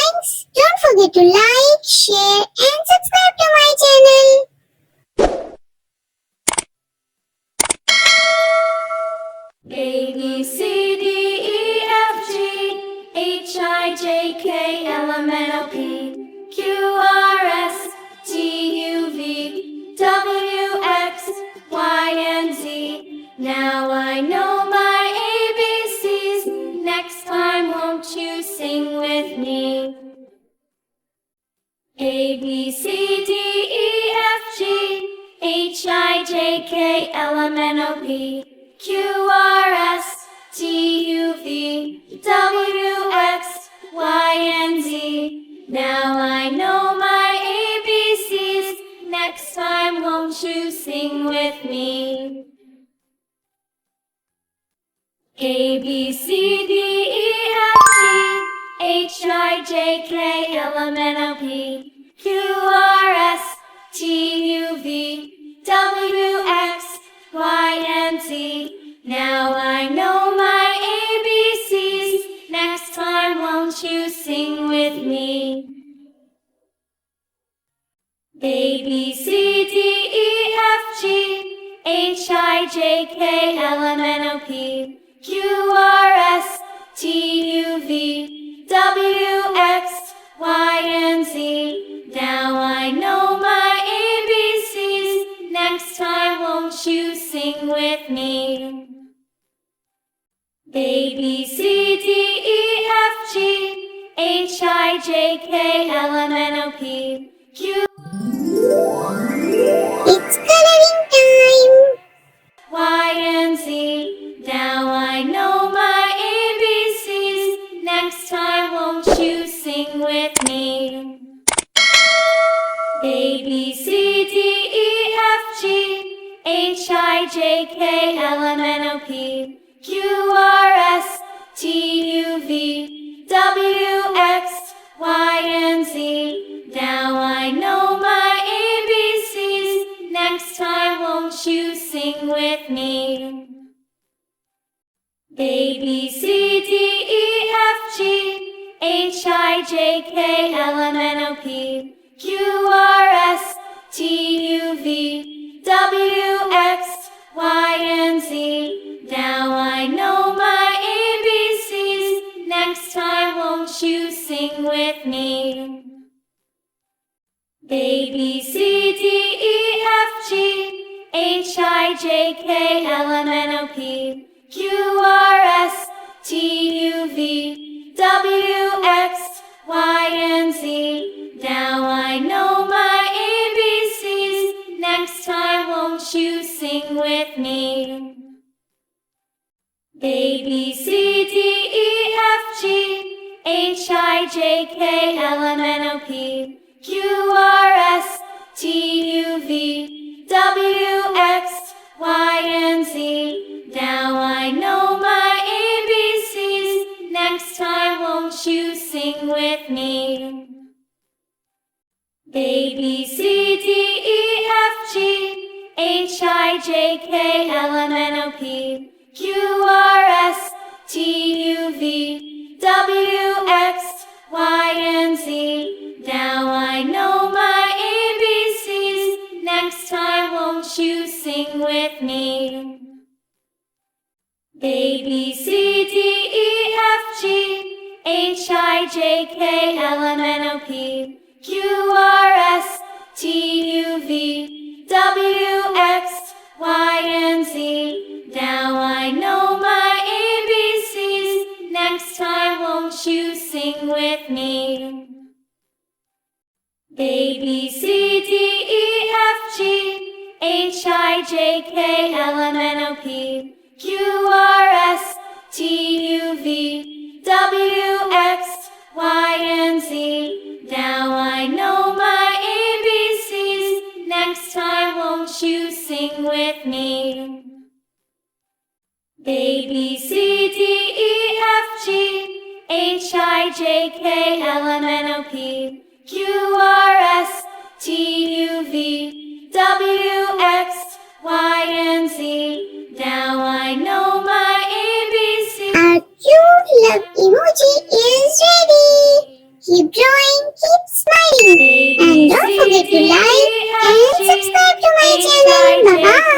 Thanks. Don't forget to like, share and subscribe to my channel. A, B, C, D, E, F, G, H, I, J, K, L, M, N, O, P, Q, R, S, T, U, V, W, X, Y, and Z. Now I know my ABCs. Next time won't you sing with me? A, B, C, D, E, F, G, H, I, J, K, L, M, N, O, P, Q, R, S, T, U, V, W, X, Y, and Z. Now I know my ABCs. Next time won't you sing with me? A, B, C, D, E, F, G, H, I, J, K, L, M, N, O, P, Q, R, S, T, U, V, W, X, Y, and Z. Now I know my ABCs. Next time won't you sing with me? A, B, C, D, E, F, G, H, I, J, K, L, M, N, O, P, Q, R, S, T, U, V, W, X, Y, and Z. Now I know my ABCs. Next time won't you sing with me? A, B, C, D, E, F, G, H, I, J, K, L, M, N, O, P, Q, It's coloring time. Y, and Z. Now I know my ABCs. Next time won't you sing with me? A, B, C, D, E, F, G, H, I, J, K, L, M, N, O, P, Q, R, S, T, U, V, W, X, Y, and Z. Now I know my ABCs. Next time won't you sing with me? A, B, C, D, E, F, G, H, I, J, K, L, M, N, O, P, Q, R, S, T, U, V, W, X, Y, and Z. Now I know my ABCs. Next time won't you sing with me? A, B, C, D, E, F, G, H, I, J, K, L, M, N, O, P, Q, R, S, T, U, V, W, X, Y, and Z. Now I know my ABCs. Next time won't you sing with me? A, B, C, D, E, F, G, H, I, J, K, L, M, N, O, P, Q, R, S, T, U, V, W, X, Y, and Z. Now I know my ABCs. Next time won't you sing with me? A, B, C, D, E, F, G, H, I, J, K, L, M, N, O, P, Q, R, S, T, U, V, W, X, Y, and Z. Now I know my ABCs. Next time won't you sing with me? A, B, C, D, E, F, G, H, I, J, K, L, M, N, O, P, Q, R, S, T, U, V, W, X, Y, and Z. Now I know my ABCs. Next time won't you sing with me? A, B, C, D, E, F, G, H, I, J, K, L, M, N, O, P, Q, R, S, T, U, V, W, X, Y, and Z. Now I know my ABCs. Next time won't you sing with me? A, B, C, D, E, F, G, H, I, J, K, L, M, N, O, P, Q, R, S, T, U, V, W, X, Y, and Z. Now I know my ABCs. Our cute love emoji is ready. Keep drawing, keep smiling. And don't forget to like and subscribe to my channel. Bye-bye.